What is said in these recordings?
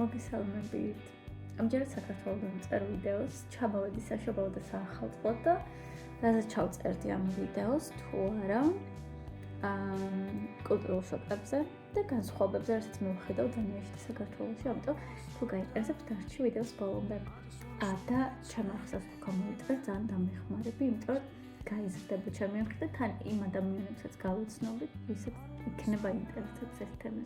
მოგესალმებით. ამჯერად საქართველოსთან წერ ვიდეოს, ჩამოვედი საშობაო და საახალწლოდ და რაზეც ჩავწერდი ამ ვიდეოს, თუ არა კულტურულ შოკებზე და განსხვავებებზე, რასაც მივხვდავ დანიაში და საქართველოში, ამიტომ თუ გაინტერესებთ, დარჩი ვიდეოს ბოლომდე. და ჩამახსოვს თუ გამოიწყე ძალიან დამეხმარები, იმიტომ რომ გაიზრდება ჩემი ამბი და თან იმ ადამიანებსაც გავუცნობთ, ვისაც იქნება ინტერესებს ეს თემა.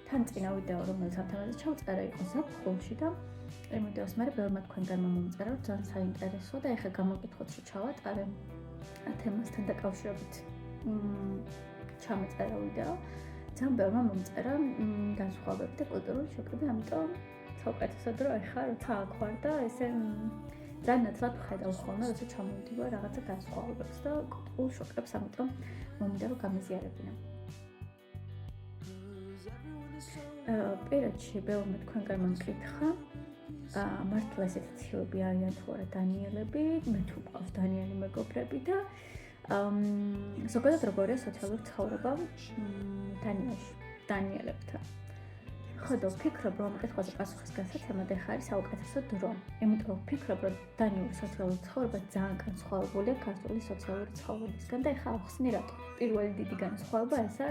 თან წინა ვიდეო, რომელიც ამ თემაზე ჩავწერე, იყო ზაფხულში და იმ ვიდეოს მერე ბევრმა თქვენგანმა მომწერა, რომ ძალიან საინტერესოა და ეხლა გამოკითხოთ, რომ ჩავატარე თემასთან დაკავშირებით ჩამეწერა ვიდეო. ძალიან ბევრმა მომწერა განსხვავებები და კულტურული შოკები, ამიტომ საუკეთესოდ რომ ეხლა როცა აქ ვარ და ესე ძალიან ნაცვლად ვხედავ ხოლმე, როცა ჩამოვდივარ რაღაცა განსხვავებებს და კულტურულ შოკებს, ამიტომ მომიდა რომ გამიზიარებინა. პირადში ბევრმა თქვენგან მომკითხა, მართლა ესეთი ციხეები არიან თუ არა დანიელები, მე თუ მყავს დანიელი მეგობრები და ზოგადად როგორია სოციალური ცხოვრება დანიაში, დანიელებთან. ხოდა ვფიქრობ, რომ კითხვაზე პასუხის გასაცემად ეხლა არის საუკეთესო დრო. იმიტომ რომ ვფიქრობ, რომ დანიური სოციალური ცხოვრება ძალიან განსხვავებულია ქართული სოციალური ცხოვრებისგან და ეხლა ახსნი რატო. პირველი დიდი განსხვავება ესა,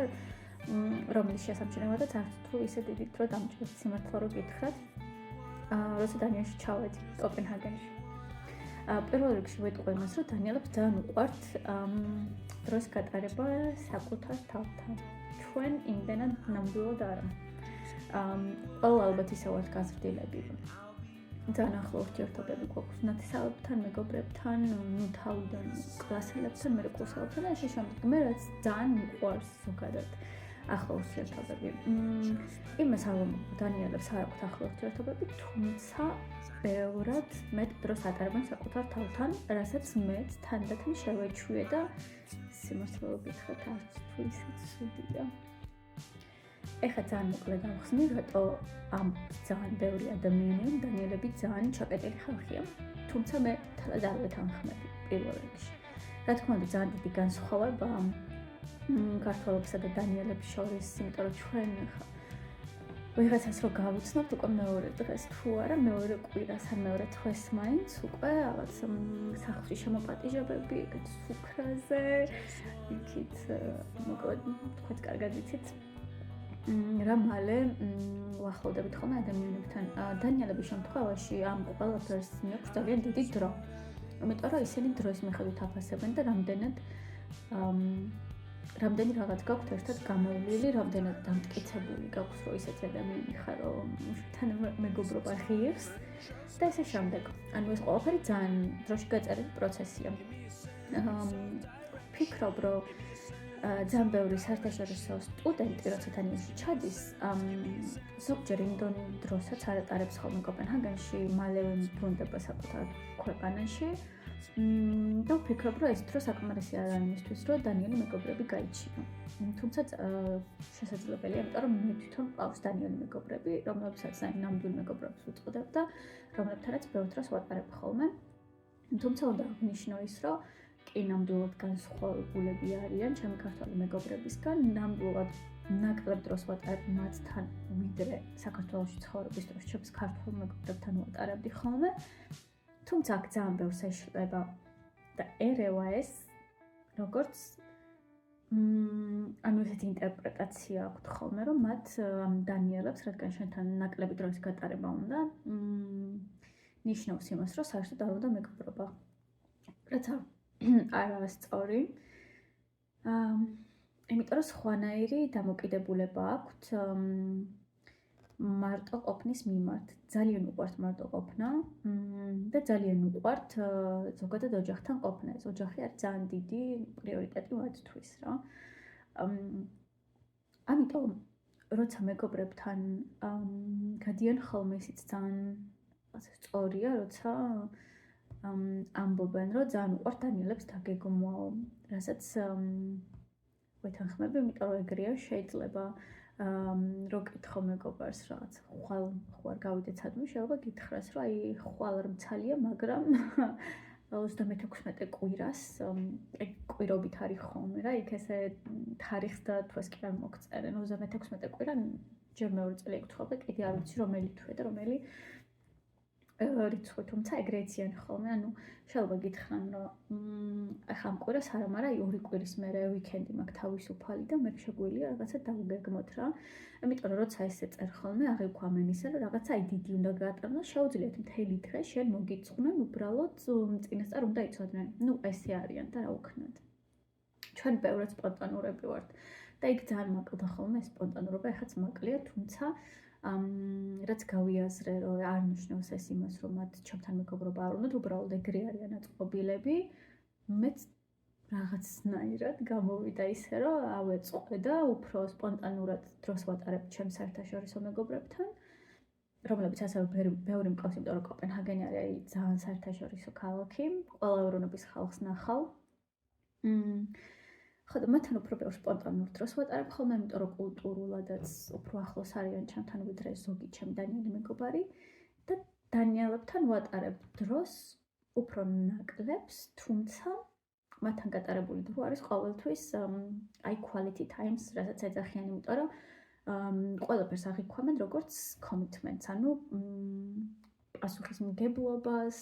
რომლის შესამჩნევადაც არც თუ ისე დიდი დრო დამჭირდა სიმართლე რომ გითხრათ, როცა დანიაში ჩავედი კოპენჰაგენში. პირველ რიგში ვეტყვი იმას, რომ დანიელებს ძალიან უყვართ დროს გატარება საკუთარ თავთან. ჩვენ იმდენად ნამდვილად არა. ყველა ალბათ ისე ვართ გაზრდილები. ძალიან ახლო ურთიერთობები გვაქვს ნათესავებთან, მეგობრებთან, თავიდან კლასელებთან, მე კურსელებთან და ასე შემდეგ. მე რაც ძალიან მიყვარს ზოგადად ახლო ურთიერთობები. იმას არ ვამბობ, დანიელებს არ აქვთ ახლო ურთიერთობები, თუმცა ბევრად მეტ დროს ატარებენ საკუთარ თავთან, რასაც მეც თანდათან შევეჩვიე და სიმართლე გითხრათ, არც თუ ისე ცუდია. ეხლა ძალიან მოკლედ ავხსნი, რატო ამ ძალიან ბევრი ადამიანი, დანიელები ძალიან ჩაკეტილი ხალხია, თუმცა მე თალად არ ვეთანხმები პირველ რიგში. რა თქმა უნდა, ძალიან დიდი განსხვავება ქართველებსა და დანიელების შორის, იმიტომ რომ ჩვენ ხა ვიღაცას რო გავუცნობთ უკვე მეორე დღეს თუ არა, მეორე კვირას ან მეორე თვეს მაინც უკვე რაღაც სახლში შემოპატიჟებები, იქით სუფრაზე, იქით მოკლედ თქვენც კარგად ვიცით რა მალე ვახლოვდებით ხოლმე ადამიანებთან. დანიელების შემთხვევაში ამ ყველაფერს მიაქვს ძალიან დიდი დრო. იმიტომ რომ ისინი დროის მიხედვით აფასებენ და რამდენი რაღაც გაქვთ ერთად გამოვლილი, რამდენად დამტკიცებული გაქვს, რომ ისეთი ადამიანი ხარ, რომ თან მეგობრობა ღირს და ესე შემდეგ. ანუ ეს ყველაფერი ძალიან დროში გაწერილი პროცესია. ვფიქრობ, რომ ძალიან ბევრი საერთაშორისო სტუდენტი, როცა დანიაში ჩადის, ზოგჯერ იმ დროსაც არ ატარებს ხოლმე კოპენჰაგენში, მალევე ბრუნდება საკუთარ ქვეყანაში. და ვფიქრობ, რომ ეს დრო საკმარისი არ არის იმისთვის, რომ დანიელი მეგობრები გაიჩინო. თუმცა შესაძლებელია, იმიტომ რომ მე თვითონ მყავს დანიელი მეგობრები, რომლებსაც ნამდვილ მეგობრებს ვუწოდებ და რომლებთანაც ბევრ დროს ვატარებ ხოლმე. თუმცა უნდა აღნიშნო ის, რომ კი ნამდვილად განსხვავებულები არიან ჩემი ქართველი მეგობრებისგან, ნამდვილად ნაკლებ დროს ვატარებ მათთან, ვიდრე საქართველოში ცხოვრების დროს ჩემს ქართველ მეგობრებთან ვატარებდი ხოლმე. თუმცა აქ ძალიან ბევრს ეშლება და ერევა ეს, როგორც ანუ ესეთი ინტერპრეტაცია აქვთ ხოლმე, რომ მათ დანიელებს, რადგან შენთან ნაკლები დროის გატარება უნდა, ნიშნავს იმას, რომ საერთოდ არ უნდა მეგობრობა. რაც არა სწორი. იმიტომ რომ სხვანაირი დამოკიდებულება აქვთ მარტო ყოფნის მიმართ. ძალიან უყვართ მარტო ყოფნა და ძალიან უყვართ ზოგადად ოჯახთან ყოფნა. ეს ოჯახი არის ძალიან დიდი პრიორიტეტი მათთვის, რა. ამიტომ როცა მეგობრებთან გადიან ხოლმე, ისიც ძალიან სწორია, როცა ამბობენ, რომ ძალიან უყვართ დანიელებს დაგეგმვაო, რასაც ვეთანხმები, იმიტომ რომ ეგრეა შეიძლება რო კითხო მეგობარს რაღაც ხვალ გავიდეთ სადმე, შეიძლება გითხრას, რომ აი ხვალ არ მცალია, მაგრამ 36 კვირას, კვირობით არის ხოლმე რა, იქ ესე თარიღს და თვეს კი არ მოგწერენ. 36 კვირა ჯერ მეორე წელი ეკუთვნოდა, კიდე არ ვიცი რომელი თვე და რომელი რიცხვი, თუმცა ეგრეც იან ხოლმე, ანუ შეიძლება გითხრან, რომ ახლა ამ კვირას არა, მაგრამ 2 კვირის მერე ვიკენდი მაქვს თავისუფალი და მე შეგვიძლია რაღაცა დავგეგმოთ რა. იმიტომ რომ როცა ესე წერ ხოლმე, აღიქვამენ ისე, რომ რაღაცა აი დიდი უნდა გაატაროს, შეუძლიათ მთელი დღე შენ მოგიწყნენ, უბრალოდ წინასწარ უნდა იცოდნენ. ნუ ესე არიან და რა ვქნათ. ჩვენ ბევრად სპონტანურები ვართ და იქ ძალიან მაკლდა ხოლმე სპონტანურობა, ეხაც მაკლია, თუმცა რაც გავიაზრე, რომ არ ნიშნავს ეს იმას, რომ მათ ჩემთან მეგობრობა არ უნდათ, უბრალოდ ეგრე არიან აწყობილები. მეც რაღაცნაირად გამოვიდა ისე, რომ ავეწყე და უფრო სპონტანურად დროს ვატარებ ჩემს საერთაშორისო მეგობრებთან, რომლებიც ასევე ბევრი მყავს, იმიტომ რომ კოპენჰაგენი არის ძალიან საერთაშორისო ქალაქი, ყველა ეროვნების ხალხს ნახავ. ხო და მათთან უფრო ბევრ სპონტანურ დროს ვატარებ ხოლმე, იმიტომ რომ კულტურულადაც უფრო ახლოს არიან ჩემთან ვიდრე ზოგი ჩემი დანიელი მეგობარი და დანიელებთან ვატარებ დროს უფრო ნაკლებს, თუმცა მათთან გატარებული დრო არის ყოველთვის აი quality times, რასაც ეძახიან, იმიტომ რომ ყველაფერს აღიქვამენ როგორც commitments, ანუ პასუხისმგებლობას,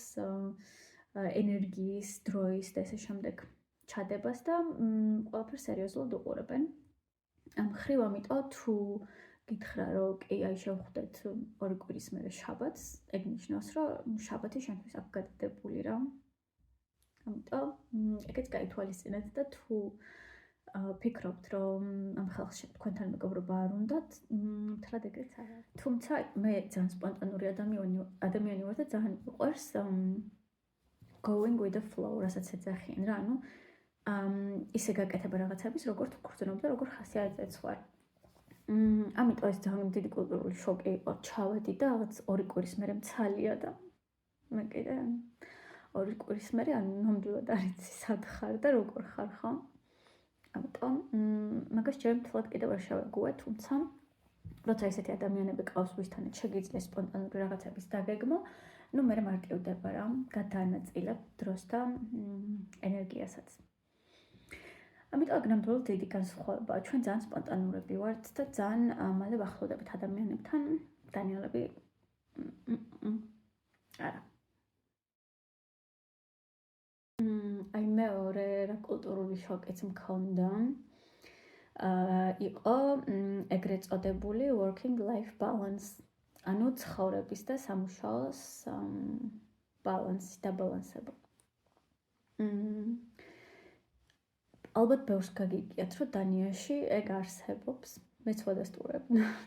ენერგიის, დროის და ესე შემდეგ ჩადებას და ყველაფერს სერიოზულად უყურებენ. ამ ხრივ ამიტომ თუ გითხრა რომ კი აი შევხვდეთ 2 კვირის მერე შაბათს, ეგ ნიშნავს რომ შაბათი შენთვის აქ გადადებული რა. ამიტომ ეგეც გაითვალისწინეთ და თუ ფიქრობთ რომ ამ ხალხს თქვენთან მეგობრობა არ უნდათ, მთლად ეგრეც არ არის. თუმცა მე ძალიან სპონტანური ადამიანი ვარ და ძალიან მიყვარს going with the flow, რასაც ეძახიან რა, ანუ ისე გაკეთება რაღაცების, როგორც ვგრძნობ და როგორ ხასიათზეც ვარ. ამიტომ ეს ძალიან დიდი კულტურული შოკი იყო. ჩავედი და რაღაც 2 კვირის მერე მცალია და მე კიდე 2 კვირის მერე ანუ ნამდვილად არ იცი სად ხარ და როგორ ხარ ხო? ამიტომ მაგას ჯერ მთლად კიდევ არ შევეგუე, თუმცა როცა ესეთი ადამიანები ყავს, ვისთანაც შეგიძლია სპონტანური რაღაცების დაგეგმო, ნუ მე მარტივდება რა, გადაანაწილებ დროს და ენერგიასაც. ამიტომ აქ ნამდვილად დიდი განსხვავებაა. ჩვენ ძალიან სპონტანურები ვართ და ძალიან მალე ვახლოვდებით ადამიანებთან, დანიელები არა. აი მეორე რა კულტურული შოკიც მქონდა. იყო ეგრეთ წოდებული working life balance. ანუ ცხოვრების და სამუშაოს ბალანსი და ბალანსება. ალბათ ბევრს გაგიგიათ, რომ დანიაში ეგ არსებობს. მეც ვადასტურებ,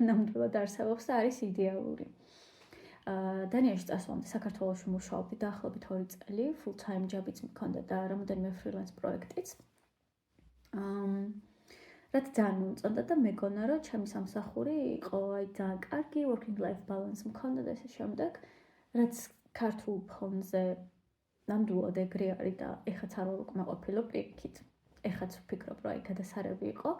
ნამდვილად არსებობს და არის იდეალური. დანიაში წასვლამდე საქართველოში მუშაობდი დაახლოებით 2 წელი, full time job-იც მქონდა და რამოდენიმე freelance პროექტიც. რაც ძალიან მომწონდა და მეგონა, რომ ჩემი სამსახური იყო აი ძალიან კარგი working life balance მქონდა და ესე შემდეგ, რაც ქართულ ფონზე ნამდვილად ეგრე არის და ეხაც არ ვარ უკმაყოფილო პირიქით. ეხაც ვფიქრობ, რომ აი გადასარევი იყო.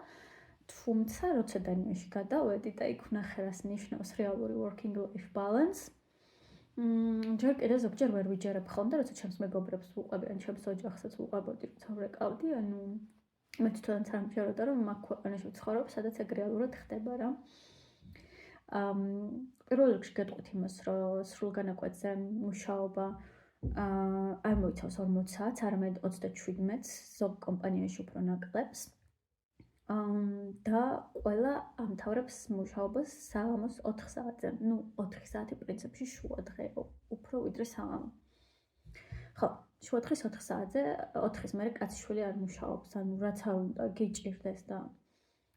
თუმცა, როცა დანიაში გადავედი და იქ ვნახე, რას ნიშნავს რეალური working life balance. ჯერ კიდევ ზოგჯერ ვერ ვიჯერებ ხოლმე, როცა ჩემს მეგობრებს ვუყვები, ან ჩემს ოჯახსაც ვუყვებოდი, როცა ვრეკავდი, ანუ მე თვითონაც არ მჯეროდა, რომ მაგ ქვეყანაში ვცხოვრობ, სადაც ეგ რეალურად ხდება რა. პირველ რიგში გეტყვით იმას, რომ სრულგანაკვეთზე მუშაობა არ მოიცავს 40 საათს, არამედ 37-ს, ზოგ კომპანიაში უფრო ნაკლებს. და ყველა ამთავრებს მუშაობას საღამოს 4 საათზე. ნუ 4 საათი პრინციპში შუა დღე, უფრო ვიდრე საღამო. ხო, შუა დღის 4 საათზე, 4-ის მერე კაცი-შვილი არ მუშაობს, ანუ რაც არ უნდა გიჭირდეს და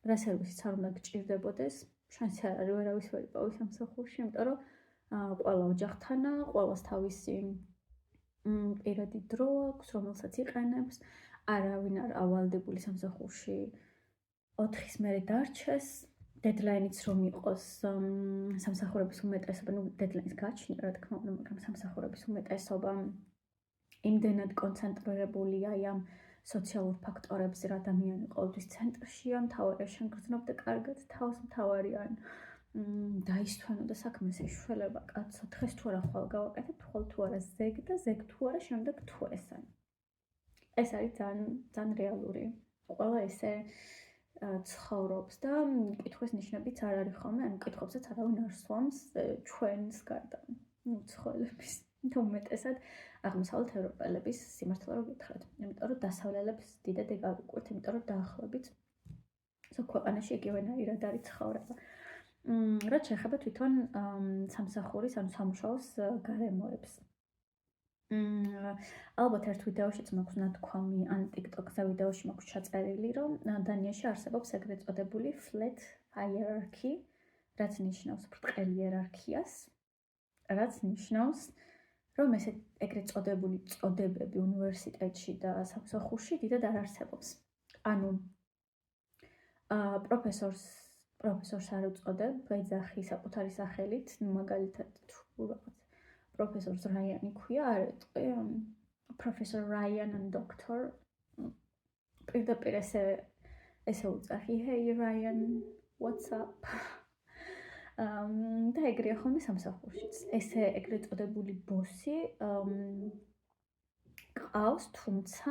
რა სერვისიც არ უნდა გჭირდებოდეს, შანსი არ არის ვერავის ვერ იპოვოს სამსახურში, იმიტომ რომ ყველა ოჯახთანა, ყველას თავისი პირადი დრო აქვს, რომელსაც იყენებს, არავინ არ ავალდებული სამსახურში 4-ის მერე დარჩეს, დედლაინიც რომ იყოს სამსახურების უმეტესობა, ნუ დედლაინის გააჩნია რა თქმა უნდა, მაგრამ სამსახურების უმეტესობა იმდენად კონცენტრირებულია ამ სოციალურ ფაქტორებზე, რომ ადამიანი ყოველთვის ცენტრშია, მთავარია შენ გრძნობ და კარგად თავს, მთავარი ან დაისვენო და საქმეს ეშველება, კაცო, დღეს თუ არა ხვალ გავაკეთებ, ხვალ თუ არა ზეგ და ზეგ თუ არა შემდეგ თუ ესან. ეს არის ძალიან რეალური. ყველა ესე ცხოვრობს და კითხვის ნიშნებიც არ არის ხოლმე, ანუ კითხვებსაც არავინ არ სვამს ჩვენს გარდა, ცხოველების. უმეტესად აღმოსავლეთ ევროპელების სიმართლე რომ გითხრათ, იმიტომ რომ დასავლელებს დიდად ეგ არ უყვირთ, იმიტომ რომ დაახლოებით ზოგ ქვეყანაში იგივენაირად არის ცხოვრება. რაც შეეხება თვითონ სამსახურის, ანუ სამუშაოს გარემოებს. ალბათ ერთ ვიდეოშიც მაქვს ნათქვამი, ან TikTok-ზე ვიდეოში მაქვს ჩაწერილი, რომ დანიაში არსებობს ეგრეთ წოდებული flat hierarchy, რაც ნიშნავს ბრტყელ იერარქიას, რაც ნიშნავს, რომ ეს ეგრეთ წოდებული წოდებები უნივერსიტეტში და სამსახურში დიდად არ არსებობს. ანუ პროფესორს არ უწოდებ, ეძახი საკუთარი სახელით, მაგალითად თუ რაღაც პროფესორს რაიანი ქვია, არ ეტყვი პროფესორ რაიან ან დოქტორ. პირდაპირ ესე უძახი, hey Ryan, what's up? და ეგრეა ხოლმე სამსახურშიც. ესე ეგრეთ წოდებული ბოსი ყავს, თუმცა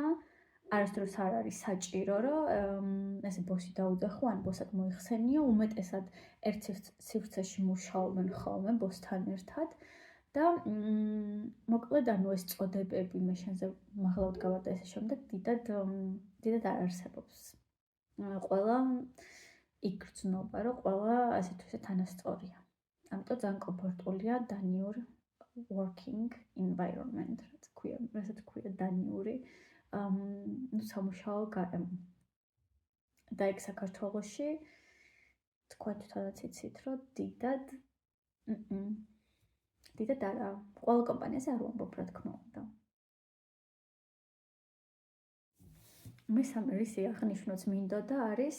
არასდროს არ არის საჭირო, რომ ესე ბოსი დაუძახო, ან ბოსად მოიხსენიო, უმეტესად ერთ სივრცეში მუშაობენ ხოლმე ბოსთან ერთად. და მოკლედ ანუ ეს წოდებები მე შენზე მაღლა ვდგავარ და ესე შემდეგ დიდად არ არსებობს. ყველა იგრძნობა, რომ ყველა ასე თუ ისე თანასწორია. ამიტომ ძალიან კომფორტულია დანიურ working environment, რასაც ქვია დანიური სამუშაო გარემო. და ეგ საქართველოში თქვა თვითონაც იცით, რომ დიდად არა, ყველა კომპანიაზე არ ვამბობ, რა თქმა უნდა. მესამე რისი აღნიშნვაც მინდოდა არის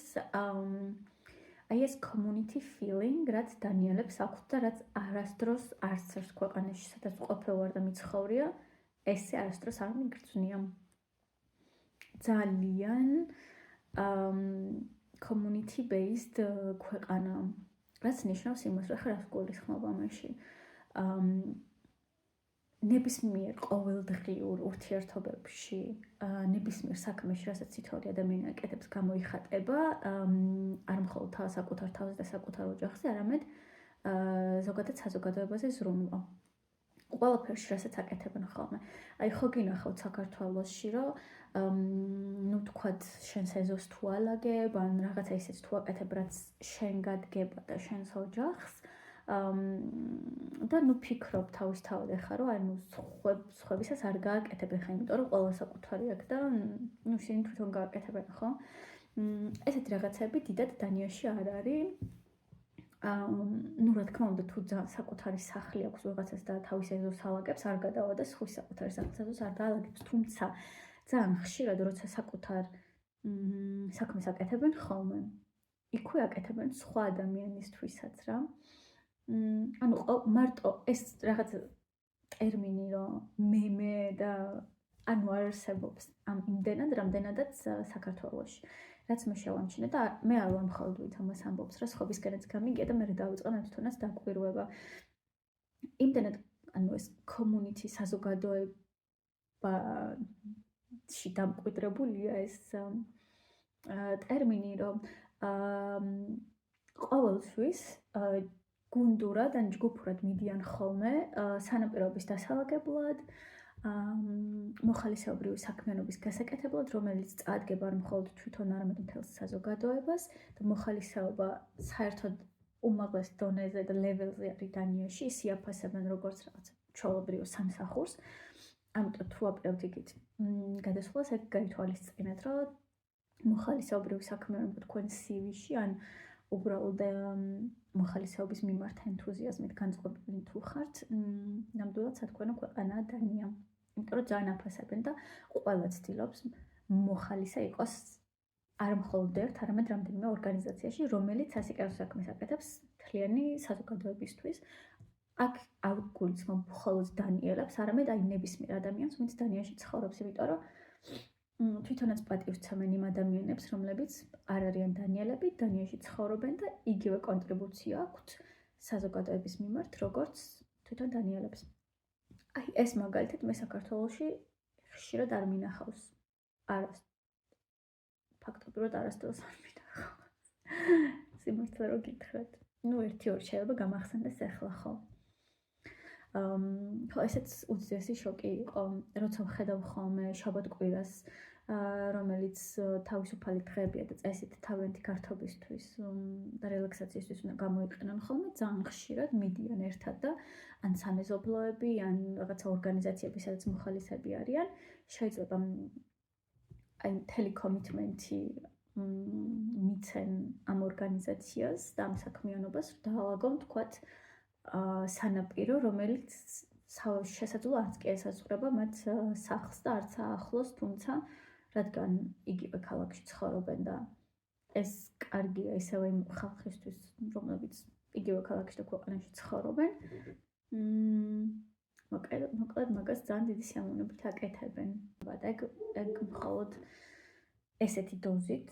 აი ეს community feeling, რაც დანიელებს აქვთ და რაც არასდროს არც ერთ ქვეყანაში, სადაც ყოფილ ვარ და მიცხოვრია, ესე არასდროს არ მიგრძნია. ძალიან community based ქვეყანა, რაც ნიშნავს იმას, რომ ხარ გულისხმობა მასში. ნებისმიერ ყოველდღიურ ურთიერთობებში, ნებისმიერ საქმეში, რასაც თითოეული ადამიანი აკეთებს, გამოიხატება არ მხოლოდ საკუთარ თავზე და საკუთარ ოჯახზე, არამედ ზოგადად საზოგადოებაზე ზრუნვა. ყველაფერში, რასაც აკეთებენ ხოლმე. აი ხო გინახავთ საქართველოში, რომ ну თქვათ შენს ეზოს თუ ალაგებ, ან რაღაცა ისეთ თუ აკეთებ, რაც შენ გადგება და შენს ოჯახს, და ну ფიქრობ თავისთავად ახლა რომ აი ну სხვებისას არ გააკეთებ ახლა, იმიტომ რომ ყველა საკუთარი აქვს და ну შენ თვითონ გააკეთებენ, ხო? ესეთი რაღაცები დიდად დანიაში არ არის. ну რა თქმა უნდა თუ საკუთარი სახლი აქვს ვიღაცას და თავის ეზოს ალაგებს, არ გადავა და სხვის საკუთარი სახლის არ დაალაგებს, თუმცა ძალიან ხშირად როცა საკუთარ საქმეს აკეთებენ ხოლმე, იქვე აკეთებენ სხვა ადამიანისთვისაც რა. ანუ მარტო ეს რაღაც ტერმინი რომ მე და ანუ არ არსებობს ამ იმდენად რამდენადაც საქართველოში. რაც მე შევამჩნე და მე არ ვარ მხოლოდ ამას ამბობს, რა სხვებისკენაც გამიგია და მე დავიწყე მე თვითონაც დაკვირვება. იმდენად ანუ ეს community საზოგადოებაში დამკვიდრებულია ეს ტერმინი, რომ ყოველთვის გუნდურად ან ჯგუფურად მიდიან ხოლმე სანაპიროების დასალაგებლად, მოხალისეობრივი საქმიანობის გასაკეთებლად, რომელიც წაადგება არ მხოლოდ თვითონ, არამედ მთელს საზოგადოებას და მოხალისეობა საერთოდ უმაღლეს დონეზე და ლეველზე არის დანიაში, ის იაფასებენ როგორც რაღაც ჩვეულებრივ სამსახურს. ამიტომ თუ აპირებთ იქით გადასვლას, ეგ გაითვალისწინეთ, რომ მოხალისეობრივი საქმიანობა თქვენ CV-ში ან უბრალოდ მოხალისეობის მიმართ ენთუზიაზმით განწყობილი თუ ხართ, ნამდვილად სათქვენო ქვეყანაა დანია. იმიტომ რომ ძალიან აფასებენ და ყველა ცდილობს მოხალისე იყოს არ მხოლოდ ერთ, არამედ რამდენიმე ორგანიზაციაში, რომელიც ასიკავ საქმეს აკეთებს მთლიანი საზოგადოებისთვის. აქ არ გულისხმობ მხოლოდ დანიელებს, არამედ აი ნებისმიერ ადამიანს, ვინც დანიაში ცხოვრობს, იმიტომ რომ თვითონაც პატივცემენ იმ ადამიანებს, რომლებიც არ არიან დანიელები, დანიაში ცხოვრობენ და იგივე კონტრიბუცია აქვთ საზოგადოების მიმართ, როგორც თვითონ დანიელებს. აი, ეს მაგალითად მე საქართველოში ხშირად არ მინახავს. ფაქტობრივად არასდროს არ მინახავს. სიმართლე რო გითხრათ. ნუ 1-2 შეიძლება გამახსენდეს ახლა ხო. ხო, ესეც უძვირესი შოკი იყო, როცა ვხედავ ხოლმე შაბათ-კვირას, რომელიც თავისუფალი დღეებია და წესით თავიანთი გართობისთვის და რელაქსაციისთვის უნდა გამოიყენონ ხოლმე, ძალიან ხშირად მიდიან ერთად და ან სამეზობლოები, ან რაღაცა ორგანიზაციები, სადაც მოხალისეები არიან, შეიძლება აი მთელი კომიტმენტი მიცენ ამ ორგანიზაციას და ამ საქმიანობას, დაალაგონ თქვათ სანაპირო, რომელიც შესაძლოა არც კი ესაზღვრება მათ სახლს და არც ახლოს, თუმცა რადგან იგივე ქალაქში ცხოვრობენ და ეს კარგია ისევე იმ ხალხისთვის, რომლებიც იგივე ქალაქში და ქვეყანაში ცხოვრობენ. მოკლედ მაგას ძალიან დიდი სიამოვნებით აკეთებენ. ეგ მხოლოდ ესეთი დოზით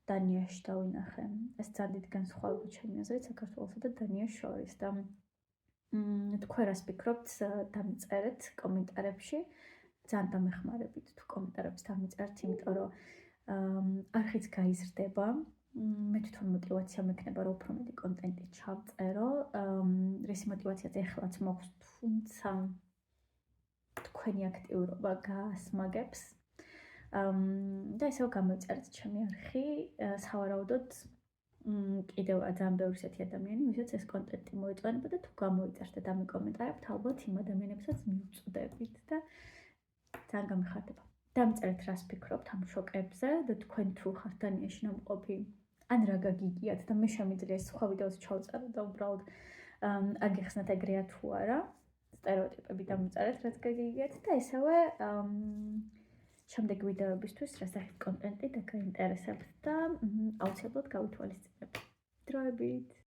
დანიაში დავინახე. ეს ძალიან დიდი განსხვავება ჩემი აზრით საქართველოსა და დანიას შორის და თქვენ რას ფიქრობთ, დამიწერეთ კომენტარებში. ძალიან დამეხმარებით თუ კომენტარებს დამიწერთ, იმიტომ რომ არხიც გაიზრდება. მე თვითონ მოტივაცია მექნება, რომ უფრო მეტი კონტენტი ჩავწერო. რისი მოტივაციაც ეხლაც მაქვს, თუმცა თქვენი აქტიურობა გაასმაგებს. და ესეო გამოიწერეთ ჩემი არხი, სავარაუდოდ კიდევ ძალიან ბევრი ისეთი ადამიანი, ვისაც ეს კონტენტი მოეწონება და თუ გამოიწერთ და დამიკომენტარებთ, ალბათ იმ ადამიანებსაც მივწვდებით და ძალიან გამიხარდება. დამწერეთ რას ფიქრობთ ამ შოკებზე და თქვენ თუ ხართ დანიაში ნამყოფი, ან რა გაგიგიათ და მე შემიძლია სხვა ვიდეოს ჩავწერო და უბრალოდ აგიხსნათ ეგრეა თუ არა, სტერეოტიპები დამწერეთ რაც გაგიგიათ და ესევე შემდეგ ვიდეოებისთვის რასახით კონტენტი და გაინტერესებთ და აუცილებლად გავითვალისწინებთ. დროებით